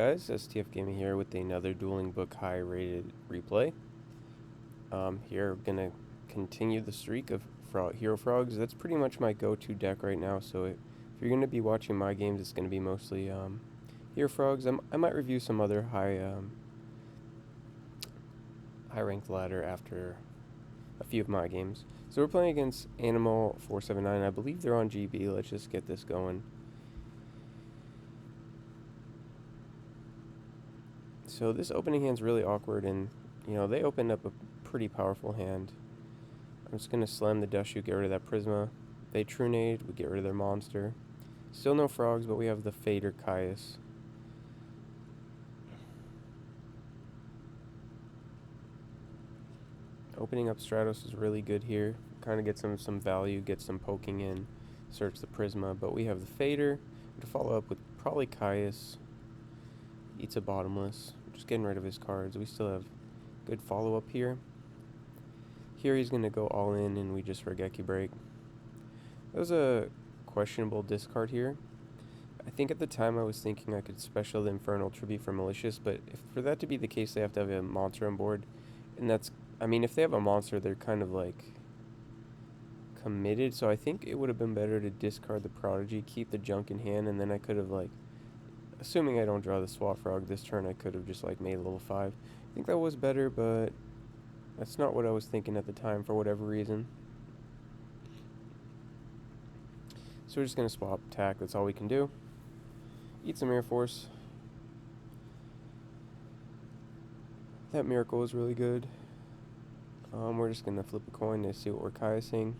Guys, STF Gaming here with another Dueling Book high rated replay. Here we're gonna continue the streak of Hero Frogs. That's pretty much my go-to deck right now, so if you're gonna be watching my games, it's gonna be mostly Hero Frogs. I might review some other high ranked ladder after a few of my games. So we're playing against Animal 479. I believe they're on GB. Let's just get this going. So this opening hand's really awkward, and they opened up a pretty powerful hand. I'm just gonna slam the Dushu, get rid of that Prisma. They Trunade, we get rid of their monster. Still no frogs, but we have the Fader Caius. Opening up Stratos is really good here. Kind of get some value, get some poking in, search the Prisma, but we have the Fader to follow up with probably Caius. Eats a Bottomless. Just getting rid of his cards. We still have good follow-up here. Here he's going to go all in, and we just Regeki break. That was a questionable discard here. I think at the time I was thinking I could special the Infernal Tribute for Malicious, but for that to be the case, they have to have a monster on board. And if they have a monster, they're kind of like committed, so I think it would have been better to discard the Prodigy, keep the junk in hand, and then I could have assuming I don't draw the Swat Frog this turn, I could have just made a level 5. I think that was better, but that's not what I was thinking at the time for whatever reason. So we're just going to swap attack, that's all we can do. Eat some Air Force. That Miracle was really good. We're just going to flip a coin to see what we're Caiusing.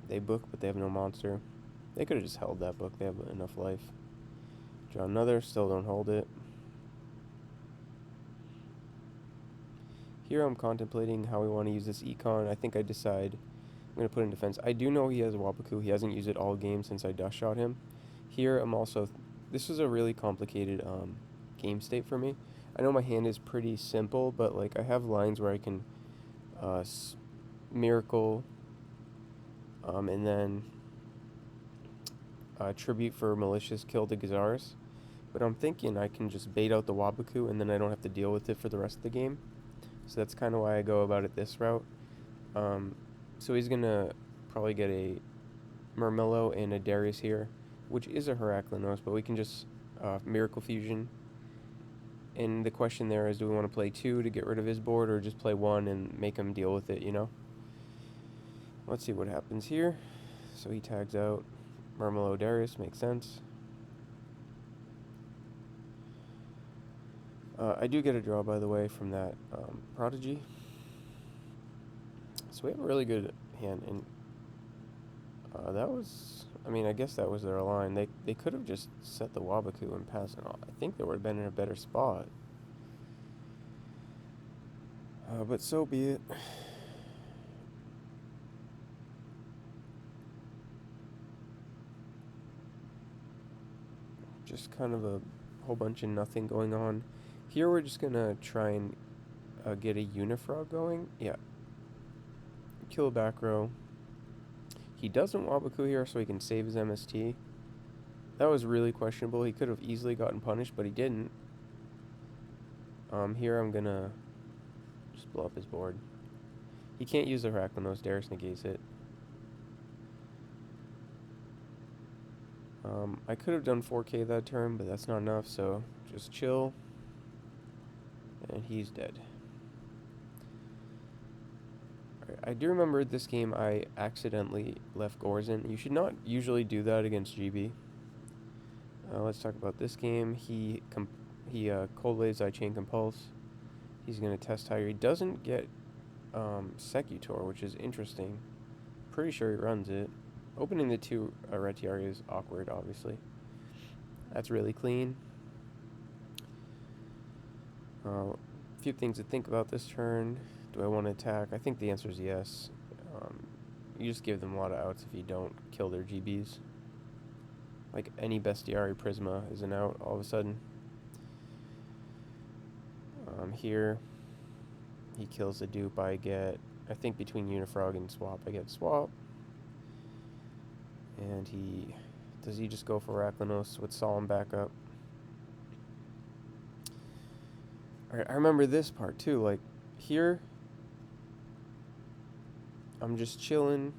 They book, but they have no monster. They could have just held that book. They have enough life. Draw another. Still don't hold it. Here I'm contemplating how we want to use this Econ. I think I decide I'm going to put in defense. I do know he has Wapaku. He hasn't used it all game since I dust shot him. Here I'm also... This is a really complicated game state for me. I know my hand is pretty simple, but I have lines where I can Miracle and then... Tribute for Malicious, kill the Gazaris. But I'm thinking I can just bait out the Wabaku and then I don't have to deal with it for the rest of the game. So that's kind of why I go about it this route. So he's going to probably get a Murmillo and a Darius here, which is a Heraclinos, but we can just Miracle Fusion. And the question there is, do we want to play 2 to get rid of his board or just play 1 and make him deal with it, Let's see what happens here. So he tags out. Murmillo Darius makes sense. I do get a draw, by the way, from that Prodigy. So we have a really good hand, and that was... I guess that was their line. They could have just set the Wabaku and passed it off. I think they would have been in a better spot. But so be it. Just kind of a whole bunch of nothing going on. Here we're just going to try and get a Unifrog going. Yeah. Kill a back row. He doesn't Wabaku here, so he can save his MST. That was really questionable. He could have easily gotten punished, but he didn't. Here I'm going to just blow up his board. He can't use the Heraclinos. Darius negates it. I could have done 4K that turn, but that's not enough, so just chill. And he's dead. Right, I do remember this game I accidentally left Gorzen. You should not usually do that against GB. Let's talk about this game. He Cold Waves, I Chain Compulse. He's going to test Tiger. He doesn't get Secutor, which is interesting. Pretty sure he runs it. Opening the 2 Retiari is awkward, obviously. That's really clean. A few things to think about this turn. Do I want to attack? I think the answer is yes. You just give them a lot of outs if you don't kill their GBs. Any Bestiary Prisma is an out all of a sudden. Here, he kills the dupe. I think between Unifrog and Swap, I get Swap. And he Does he just go for Raklenos with Solemn back up? Alright, I remember this part too. Like, here, I'm just chilling.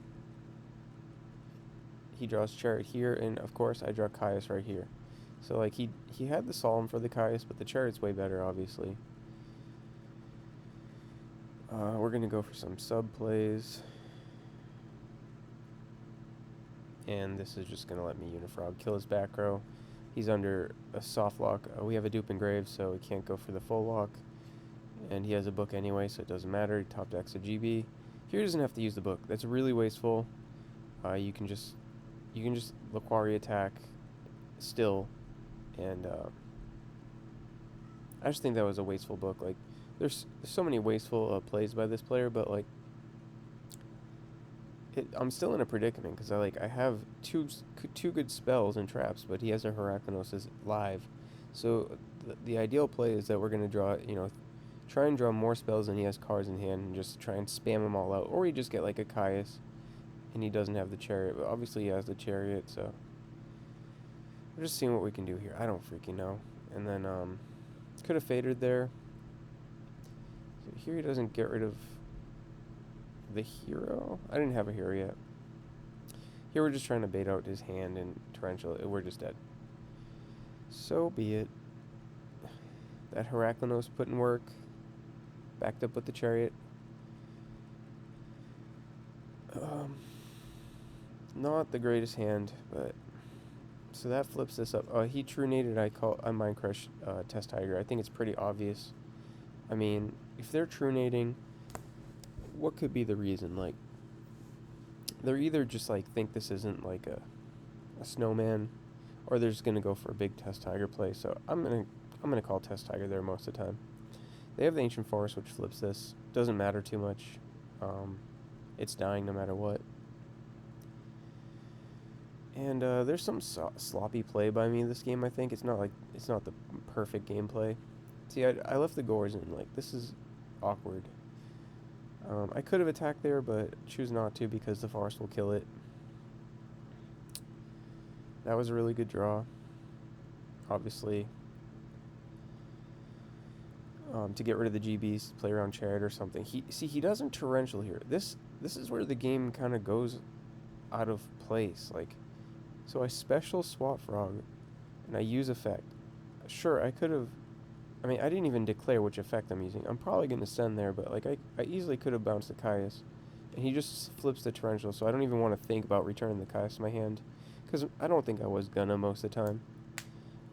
He draws Chariot here, and of course I draw Caius right here. So like he had the Solemn for the Caius, but the Chariot's way better, obviously. We're gonna go for some sub plays, and this is just gonna let me Unifrog kill his back row. He's under a soft lock. We have a dupe engraved, so he can't go for the full lock, and he has a book anyway, so it doesn't matter. He top decks a GB. Here he doesn't have to use the book. That's really wasteful. You can just Laquari attack still, and I just think that was a wasteful book. Like, there's so many wasteful plays by this player, but like, I'm still in a predicament because I have two good spells and traps, but he has a Heraclinos as live. So the ideal play is that we're gonna draw, try and draw more spells than he has cards in hand, and just try and spam them all out, or we just get like a Caius, and he doesn't have the Chariot, but obviously he has the Chariot, so we're just seeing what we can do here. I don't freaking know. And then could have faded there. So here he doesn't get rid of the hero. I didn't have a hero yet. Here we're just trying to bait out his hand and Torrential. We're just dead. So be it. That Heraclinos put in work. Backed up with the Chariot. Not the greatest hand, but so that flips this up. He True Nated. I Mind Crush Test Tiger. I think it's pretty obvious. I mean, if they're True Nating, what could be the reason? Like, they're either just like think this isn't like a snowman, or they're just gonna go for a big Test Tiger play. So I'm gonna call Test Tiger there most of the time. They have the Ancient Forest, which flips this. Doesn't matter too much. It's dying no matter what. And there's some sloppy play by me this game. I think it's not the perfect gameplay. See, I left the Gores in. Like, this is awkward. I could have attacked there, but choose not to because the Forest will kill it. That was a really good draw. Obviously, to get rid of the GBs, play around Chariot or something. He doesn't Torrential here. This is where the game kind of goes out of place. Like, so I special swap Frog, and I use effect. Sure, I could have. I mean, I didn't even declare which effect I'm using. I'm probably going to send there, but like I easily could have bounced the Caius, and he just flips the Torrential, so I don't even want to think about returning the Caius to my hand, because I don't think I was gonna most of the time.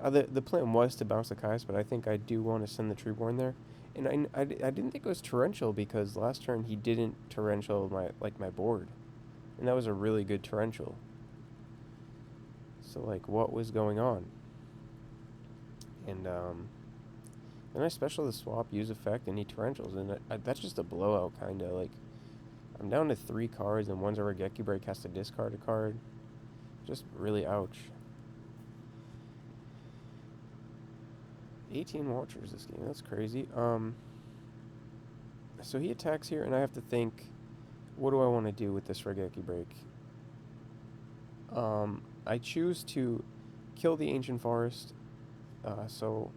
The plan was to bounce the Caius, but I think I do want to send the Treeborn there, and I didn't think it was Torrential because last turn he didn't Torrential my board, and that was a really good Torrential. So like, what was going on? And then I special the swap, use effect, and he Torrentials, and that's just a blowout, kind of. Like, I'm down to 3 cards, and one's a Regeki Break, has to discard a card. Just really ouch. 18 Watchers this game, that's crazy. So he attacks here, and I have to think, what do I want to do with this Regeki Break? I choose to kill the Ancient Forest, so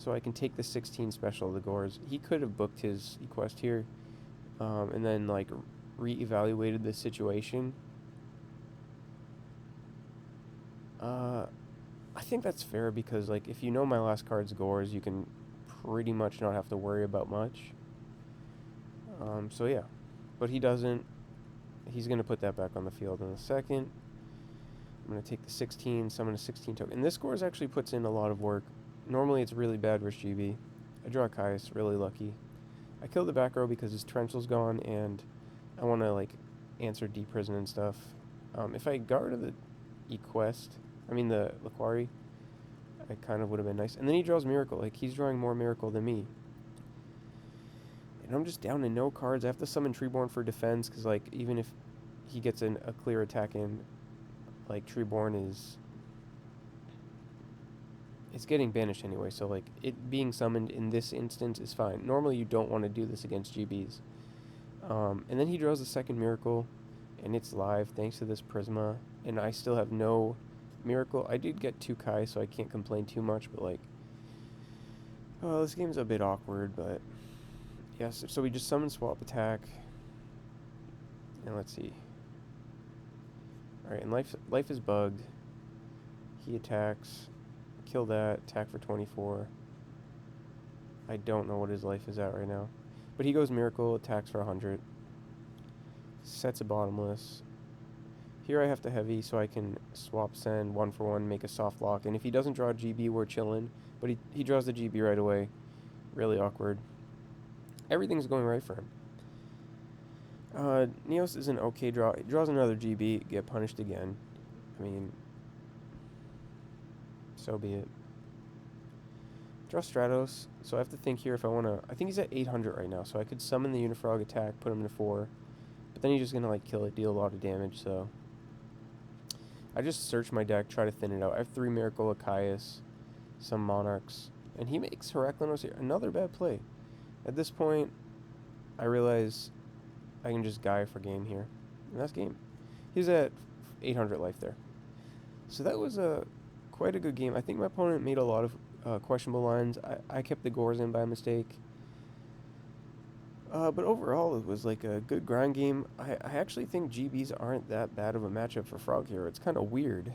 I can take the 16 special of the Gores. He could have booked his quest here, and then like re-evaluated the situation. I think that's fair because like if you know my last card's Gores, you can pretty much not have to worry about much. So yeah, but he doesn't. He's gonna put that back on the field in a second. I'm gonna take the 16, summon a 16 token, and this Gores actually puts in a lot of work. Normally it's really bad versus GB. I draw a Caius, really lucky. I kill the back row because his Torrential's gone, and I want to like answer D-Prison and stuff. If I got rid of the the Laquari, it kind of would have been nice. And then he draws Miracle. Like, he's drawing more Miracle than me. And I'm just down to no cards. I have to summon Treeborn for defense, because like even if he gets a clear attack in, like Treeborn it's getting banished anyway, so like it being summoned in this instance is fine. Normally you don't want to do this against GBs. And then he draws the second Miracle, and it's live thanks to this Prisma. and I still have no miracle. I did get 2 Kai, so I can't complain too much, but like, oh, this game's a bit awkward, but yes, so we just summon swap attack, and let's see. Alright, and life is bugged. He attacks, kill that, attack for 24. I don't know what his life is at right now. But he goes miracle, attacks for 100. Sets a bottomless. Here I have to heavy so I can swap send 1 for 1, make a soft lock. And if he doesn't draw a GB, we're chilling. But he draws the GB right away. Really awkward. Everything's going right for him. Neos is an okay draw. He draws another GB, get punished again. I mean, so be it. Draw Stratos, so I have to think here if I want to... I think he's at 800 right now, so I could summon the Unifrog attack, put him to 4. But then he's just going to like kill it, deal a lot of damage, so... I just search my deck, try to thin it out. I have 3 Miracle, a Caius, some Monarchs, and he makes Heraclinos here. Another bad play. At this point, I realize I can just Gaia for game here. And that's game. He's at 800 life there. So that was quite a good game. I think my opponent made a lot of questionable lines. I kept the Gores in by mistake. But overall, it was like a good grind game. I actually think GBs aren't that bad of a matchup for Frog here. It's kind of weird.